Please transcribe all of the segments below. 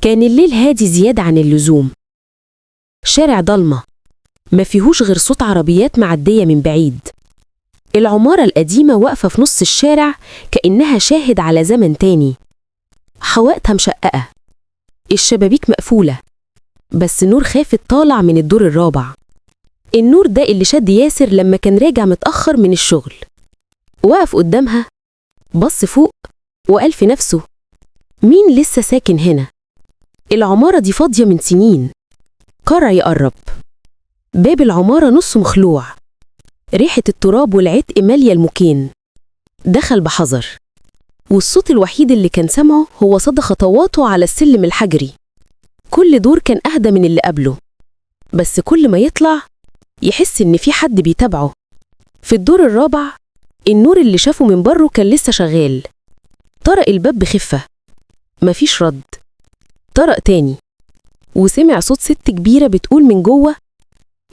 كان الليل هادي زيادة عن اللزوم. شارع ضلمة ما فيهوش غير صوت عربيات معدية من بعيد. العمارة القديمة واقفة في نص الشارع كأنها شاهد على زمن تاني. حوائطها مشققة، الشبابيك مقفولة، بس نور خافت طالع من الدور الرابع. النور ده اللي شد ياسر لما كان راجع متأخر من الشغل. وقف قدامها، بص فوق وقال في نفسه: مين لسه ساكن هنا؟ العمارة دي فاضية من سنين. قرر يقرب. باب العمارة نصه مخلوع، ريحة التراب والعتق مالية المكان. دخل بحذر، والصوت الوحيد اللي كان سمعه هو صدى خطواته على السلم الحجري. كل دور كان أهدى من اللي قبله، بس كل ما يطلع يحس إن في حد بيتابعه. في الدور الرابع النور اللي شافه من بره كان لسه شغال. طرق الباب بخفة، مفيش رد. طرق تاني، وسمع صوت ست كبيرة بتقول من جوه: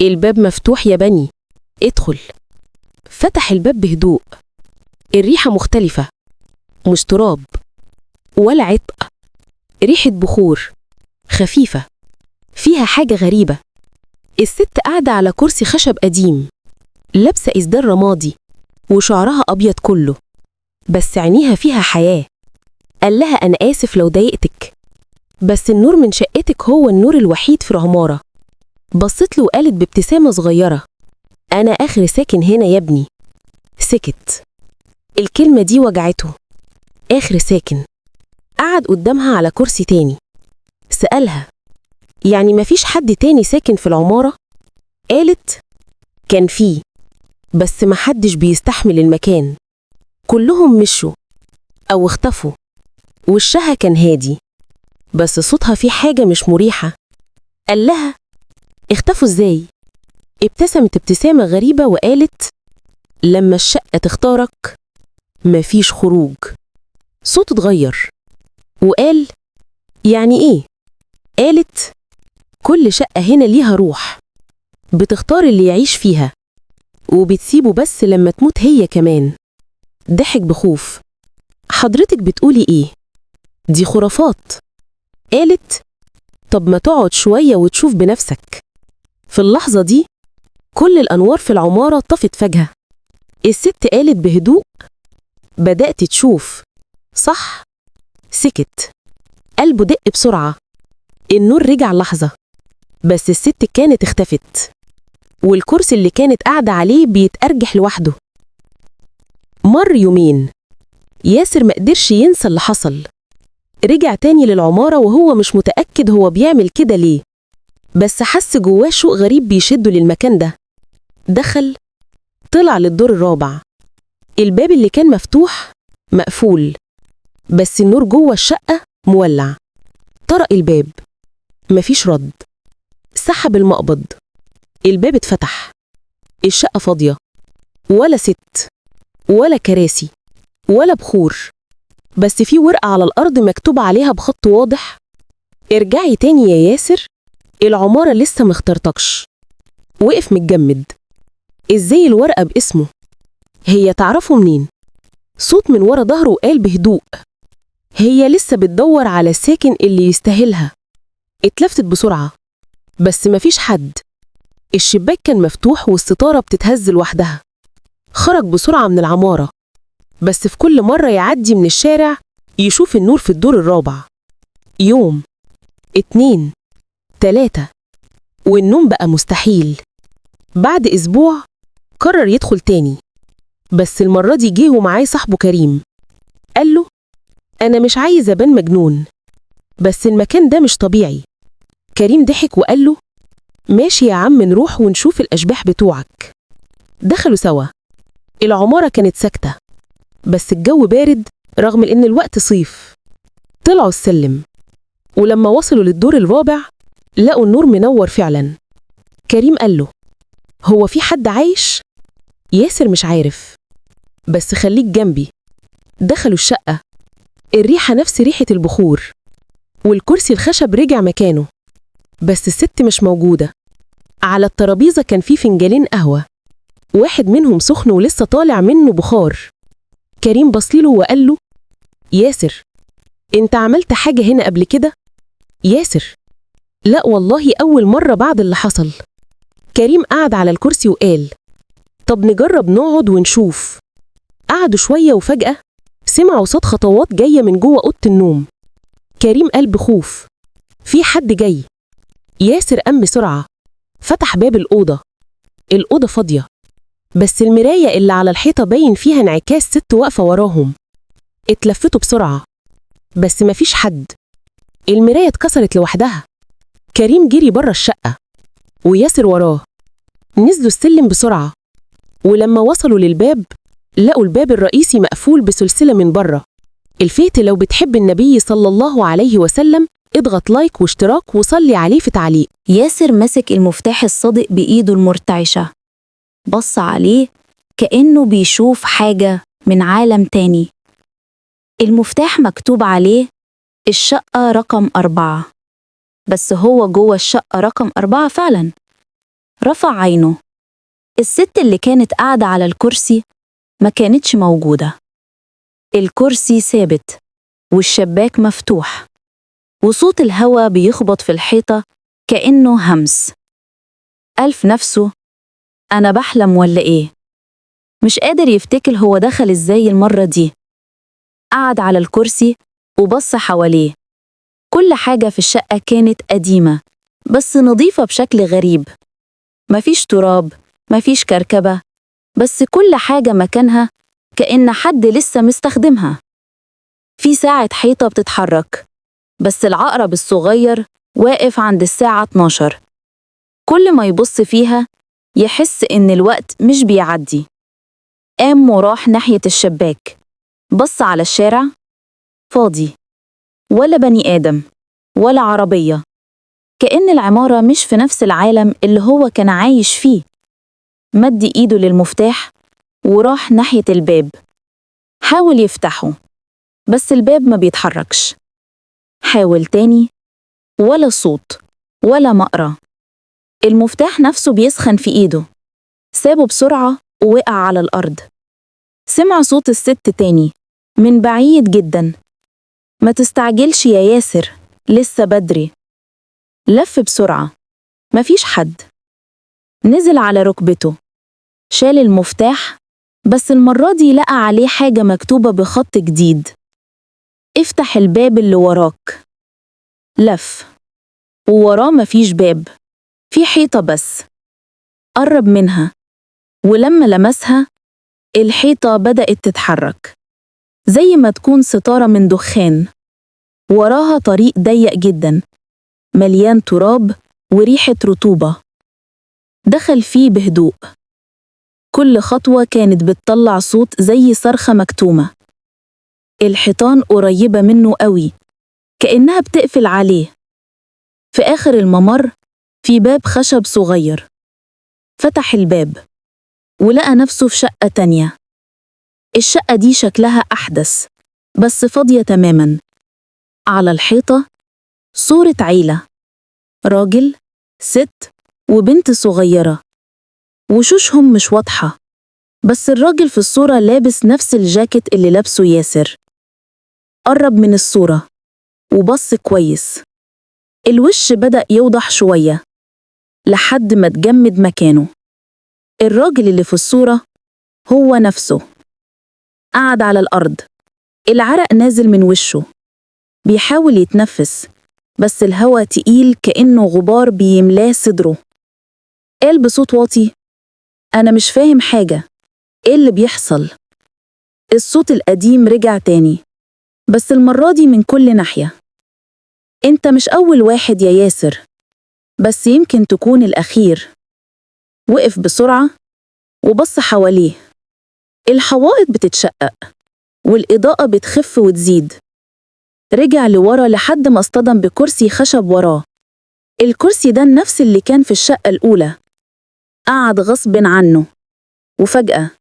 الباب مفتوح يا بني، ادخل. فتح الباب بهدوء. الريحة مختلفة، مش تراب ولا عتق، ريحة بخور خفيفة فيها حاجة غريبة. الست قاعدة على كرسي خشب قديم، لابسة إسدال رمادي وشعرها أبيض كله، بس عينيها فيها حياة. قال لها: أنا آسف لو ضايقتك، بس النور من شقتك هو النور الوحيد في العمارة. بصت له وقالت بابتسامة صغيرة: أنا آخر ساكن هنا يا ابني. سكت. الكلمة دي وجعته. آخر ساكن. قعد قدامها على كرسي تاني. سألها: يعني مفيش حد تاني ساكن في العمارة؟ قالت: كان فيه، بس محدش بيستحمل المكان. كلهم مشوا أو اختفوا. وشها كان هادي، بس صوتها فيه حاجة مش مريحة. قال لها: اختفوا ازاي؟ ابتسمت ابتسامة غريبة وقالت: لما الشقة تختارك مفيش خروج. صوته اتغير وقال: يعني ايه؟ قالت: كل شقة هنا ليها روح، بتختار اللي يعيش فيها وبتسيبه بس لما تموت هي كمان. ضحك بخوف: حضرتك بتقولي ايه؟ دي خرافات. قالت: طب ما تقعد شوية وتشوف بنفسك. في اللحظة دي كل الأنوار في العمارة طفت فجأة. الست قالت بهدوء: بدأت تشوف صح؟ سكت. قلبه دق بسرعة. النور رجع لحظة، بس الست كانت اختفت، والكرسي اللي كانت قاعدة عليه بيتأرجح لوحده. مر يومين، ياسر مقدرش ينسى اللي حصل. رجع تاني للعمارة وهو مش متأكد هو بيعمل كده ليه، بس حس جواه شوق غريب بيشده للمكان ده. دخل، طلع للدور الرابع. الباب اللي كان مفتوح مقفول، بس النور جوه الشقة مولع. طرق الباب، مفيش رد. سحب المقبض، الباب اتفتح. الشقة فاضية، ولا ست ولا كراسي ولا بخور، بس في ورقة على الأرض مكتوب عليها بخط واضح: ارجعي تاني يا ياسر، العمارة لسه مختارتكش. وقف متجمد. ازاي الورقة باسمه؟ هي تعرفه منين؟ صوت من ورا ظهره قال بهدوء: هي لسه بتدور على الساكن اللي يستاهلها. اتلفتت بسرعة، بس مفيش حد. الشباك كان مفتوح والستارة بتتهز لوحدها. خرج بسرعة من العمارة، بس في كل مرة يعدي من الشارع يشوف النور في الدور الرابع. يوم، 2، 3، والنوم بقى مستحيل. بعد أسبوع قرر يدخل تاني، بس المرة دي جه ومعاه صاحبه كريم. قال له: أنا مش عايز أبان مجنون، بس المكان ده مش طبيعي. كريم ضحك وقال له: ماشي يا عم، نروح ونشوف الأشباح بتوعك. دخلوا سوا. العمارة كانت ساكتة، بس الجو بارد رغم إن الوقت صيف. طلعوا السلم، ولما وصلوا للدور الرابع لقوا النور منور فعلا. كريم قال له: هو في حد عايش؟ ياسر مش عارف، بس خليك جنبي. دخلوا الشقة. الريحة نفس ريحة البخور، والكرسي الخشب رجع مكانه، بس الست مش موجودة. على الترابيزة كان في فنجانين قهوة، واحد منهم سخن ولسه طالع منه بخار. كريم بص له وقال له: ياسر، انت عملت حاجة هنا قبل كده؟ ياسر: لا والله أول مرة بعد اللي حصل. كريم قعد على الكرسي وقال: طب نجرب نقعد ونشوف. قعدوا شوية وفجأة سمعوا صوت خطوات جاية من جوه أوضة النوم. كريم قال بخوف: في حد جاي. ياسر قام بسرعة، فتح باب الأوضة. الأوضة فاضية، بس المراية اللي على الحيطة باين فيها انعكاس ست واقفة وراهم. اتلفتوا بسرعة، بس مفيش حد. المراية اتكسرت لوحدها. كريم جري بره الشقة وياسر وراه. نزلوا السلم بسرعة، ولما وصلوا للباب لقوا الباب الرئيسي مقفول بسلسلة من بره. الفيت لو بتحب النبي صلى الله عليه وسلم اضغط لايك واشتراك وصلي عليه في تعليق. ياسر مسك المفتاح الصادق بإيده المرتعشة، بص عليه كأنه بيشوف حاجة من عالم تاني. المفتاح مكتوب عليه الشقة رقم 4، بس هو جوه الشقة رقم 4 فعلا. رفع عينه، الست اللي كانت قاعدة على الكرسي ما كانتش موجودة. الكرسي ثابت والشباك مفتوح، وصوت الهوا بيخبط في الحيطة كأنه همس. قال في نفسه: أنا بحلم ولا إيه؟ مش قادر يفتكر هو دخل إزاي المرة دي. قعد على الكرسي وبص حواليه. كل حاجة في الشقة كانت قديمة بس نظيفة بشكل غريب. مفيش تراب، مفيش كركبة، بس كل حاجة مكانها كأن حد لسه مستخدمها. في ساعة حيطة بتتحرك، بس العقرب الصغير واقف عند الساعة 12. كل ما يبص فيها يحس إن الوقت مش بيعدي. قام وراح ناحية الشباك، بص على الشارع فاضي، ولا بني آدم ولا عربية، كأن العمارة مش في نفس العالم اللي هو كان عايش فيه. مد إيده للمفتاح وراح ناحية الباب، حاول يفتحه بس الباب ما بيتحركش. حاول تاني، ولا صوت ولا مقرة. المفتاح نفسه بيسخن في إيده. سابه بسرعة ووقع على الأرض. سمع صوت الست تاني من بعيد جدا: ما تستعجلش يا ياسر، لسه بدري. لف بسرعة، مفيش حد. نزل على ركبته، شال المفتاح، بس المرة دي لقى عليه حاجة مكتوبة بخط جديد: افتح الباب اللي وراك. لف، ووراه مفيش باب، في حيطة بس. قرب منها، ولما لمسها الحيطة بدأت تتحرك زي ما تكون ستارة من دخان. وراها طريق ضيق جدا مليان تراب وريحة رطوبة. دخل فيه بهدوء. كل خطوة كانت بتطلع صوت زي صرخة مكتومة. الحيطان قريبة منه قوي، كأنها بتقفل عليه. في آخر الممر في باب خشب صغير. فتح الباب ولقى نفسه في شقة تانية. الشقة دي شكلها أحدث بس فاضية تماماً. على الحيطة صورة عيلة: راجل، ست، وبنت صغيرة. وشوشهم مش واضحة، بس الراجل في الصورة لابس نفس الجاكيت اللي لابسه ياسر. قرب من الصورة وبص كويس. الوش بدأ يوضح شوية لحد ما اتجمد مكانه. الراجل اللي في الصورة هو نفسه. قعد على الأرض، العرق نازل من وشه. بيحاول يتنفس بس الهوا تقيل كأنه غبار بيملاه صدره. قال بصوت واطي: أنا مش فاهم حاجة، إيه اللي بيحصل؟ الصوت القديم رجع تاني، بس المرة دي من كل ناحية: أنت مش أول واحد يا ياسر، بس يمكن تكون الأخير. وقف بسرعة وبص حواليه. الحوائط بتتشقق والإضاءة بتخف وتزيد. رجع لورا لحد ما اصطدم بكرسي خشب وراه. الكرسي ده نفس اللي كان في الشقة الأولى. قعد غصب عنه، وفجأة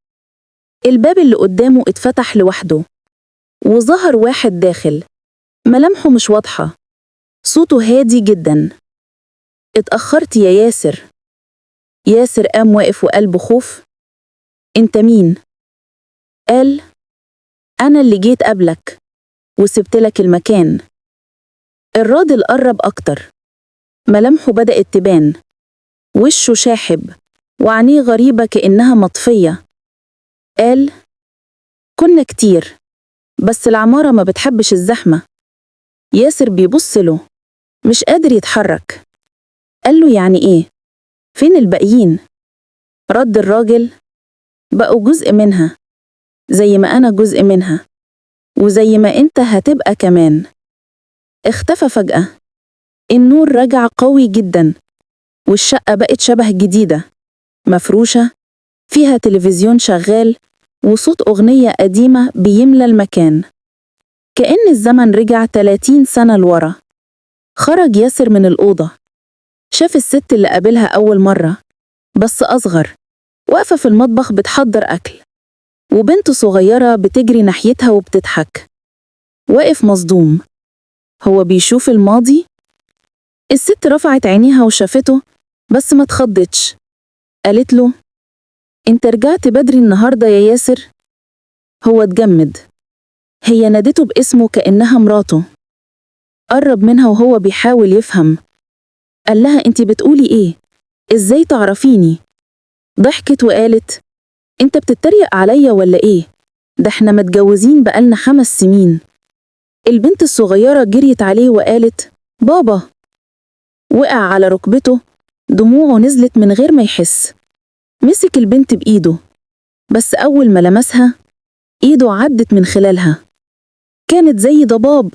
الباب اللي قدامه اتفتح لوحده وظهر واحد داخل. ملامحه مش واضحة، صوته هادي جدا: اتأخرت يا ياسر. ياسر قام واقف وقال بخوف: انت مين؟ قال: أنا اللي جيت قبلك وسبت لك المكان. الراجل قرب أكتر، ملامحه بدأت تبان، وشه شاحب وعينيه غريبة كأنها مطفية. قال: كنا كتير، بس العمارة ما بتحبش الزحمة. ياسر بيبص له، مش قادر يتحرك. قال له: يعني إيه؟ فين الباقيين؟ رد الراجل: بقوا جزء منها، زي ما أنا جزء منها، وزي ما أنت هتبقى كمان. اختفى فجأة. النور رجع قوي جدا، والشقة بقت شبه جديدة، مفروشة، فيها تلفزيون شغال، وصوت أغنية قديمة بيملى المكان، كأن الزمن رجع 30 سنة لورا. خرج ياسر من الأوضة، شاف الست اللي قابلها أول مرة بس أصغر، واقفة في المطبخ بتحضر أكل، وبنت صغيرة بتجري ناحيتها وبتضحك. واقف مصدوم، هو بيشوف الماضي؟ الست رفعت عينيها وشافته، بس ما اتخضتش. قالت له: انت رجعت بدري النهاردة يا ياسر؟ هو اتجمد. هي نادته باسمه كأنها مراته. قرب منها وهو بيحاول يفهم. قال لها: انت بتقولي ايه؟ ازاي تعرفيني؟ ضحكت وقالت: انت بتتريق عليا ولا ايه؟ ده احنا متجوزين بقالنا 5 سنين. البنت الصغيرة جريت عليه وقالت: بابا. وقع على ركبته، دموعه نزلت من غير ما يحس. مسك البنت بإيده، بس أول ما لمسها إيده عدت من خلالها، كانت زي ضباب.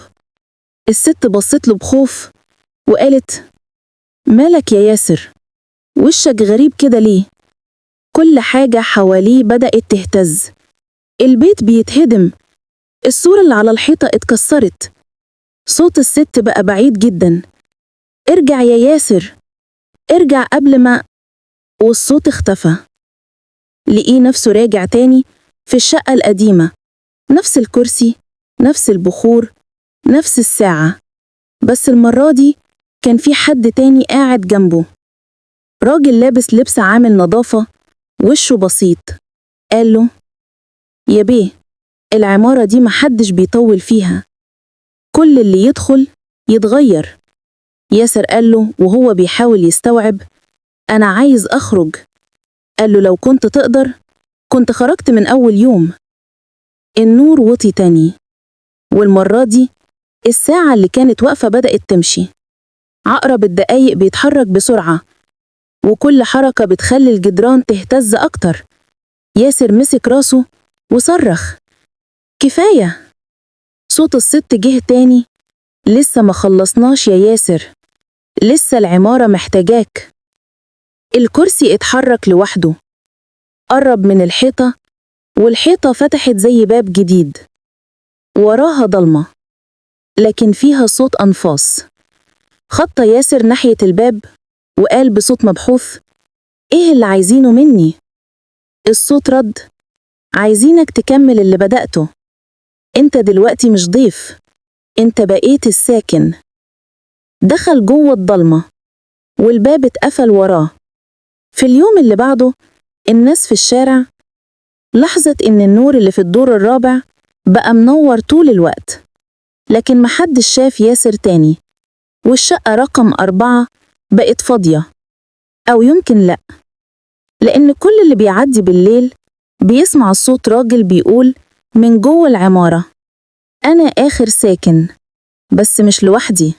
الست بصت له بخوف وقالت: مالك يا ياسر؟ وشك غريب كده ليه؟ كل حاجة حواليه بدأت تهتز، البيت بيتهدم، الصورة اللي على الحيطة اتكسرت. صوت الست بقى بعيد جدا: ارجع يا ياسر، ارجع قبل ما... والصوت اختفى. لقيه نفسه راجع تاني في الشقة القديمة، نفس الكرسي، نفس البخور، نفس الساعة، بس المرة دي كان في حد تاني قاعد جنبه، راجل لابس لبس عامل نظافة، وشه بسيط. قال له: يا بيه، العمارة دي محدش بيطول فيها، كل اللي يدخل يتغير. ياسر قال له وهو بيحاول يستوعب: أنا عايز أخرج. قال له: لو كنت تقدر كنت خرجت من أول يوم. النور وطي تاني، والمرة دي الساعة اللي كانت واقفة بدأت تمشي، عقرب الدقايق بيتحرك بسرعة، وكل حركة بتخلي الجدران تهتز أكتر. ياسر مسك راسه وصرخ: كفاية. صوت الست جه تاني: لسه ما خلصناش يا ياسر، لسه العمارة محتاجاك. الكرسي اتحرك لوحده، قرب من الحيطة، والحيطة فتحت زي باب جديد، وراها ضلمة لكن فيها صوت أنفاس. خطى ياسر ناحية الباب وقال بصوت مبحوث: إيه اللي عايزينه مني؟ الصوت رد: عايزينك تكمل اللي بدأته، انت دلوقتي مش ضيف، انت بقيت الساكن. دخل جوه الضلمة، والباب اتقفل وراه. في اليوم اللي بعده الناس في الشارع لاحظت إن النور اللي في الدور الرابع بقى منور طول الوقت، لكن محدش شاف ياسر تاني. والشقة رقم 4 بقت فاضية، أو يمكن لأ، لأن كل اللي بيعدي بالليل بيسمع صوت راجل بيقول من جوه العمارة: أنا آخر ساكن، بس مش لوحدي.